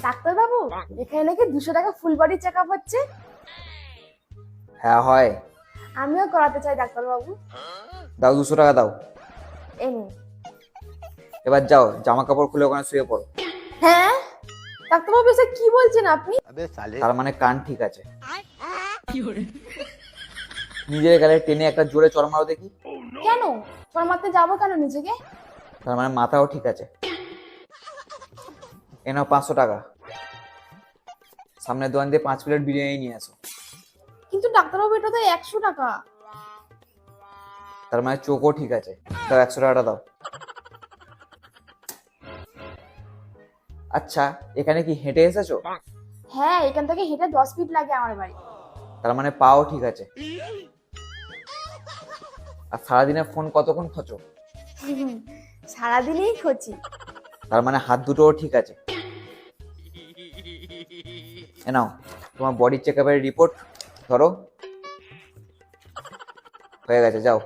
Doctor বাবু, এখানে নাকি 200 টাকা ফুল বডি চেক আপ হচ্ছে। হ্যাঁ হয়। আমিও করাতে চাই ডাক্তার বাবু। দাও 200 টাকা দাও। এই নিন। এবার যাও জামা কাপড় খুলে ওখানে শুয়ে পড়ো। হ্যাঁ ডাক্তার বাবু, এসব কি বলছেন আপনি? তার মানে কান ঠিক আছে। নিজের গালে টেনে একটা জোরে চড় মারো দেখি। কেন চড় মারতে যাবো কেন নিজেকে? তার মানে মাথাও ঠিক আছে। এ নাও 500 টাকা। সামনের দোকান দিয়ে 5 প্লেট বিরিয়ানি নিয়ে আসো। কিন্তু ডাক্তার বাবু, এটা তো 100 টাকা। তার মানে চোখও ঠিক আছে। দাও 100 টাকাটা দাও। আচ্ছা, এখানে কি হেঁটে এসেছো? হ্যাঁ, এখান থেকে হেঁটে 10 ফিট লাগে আমার বাড়ি। তার মানে পাও ঠিক আছে। আর সারাদিনে ফোন কতক্ষণ খোঁচো? সারাদিনই খোঁচি। তার মানে হাত দুটোও ঠিক আছে। এ নাও তোমার বডি চেক আপের রিপোর্ট। ধরো, হয়ে গেছে, যাও।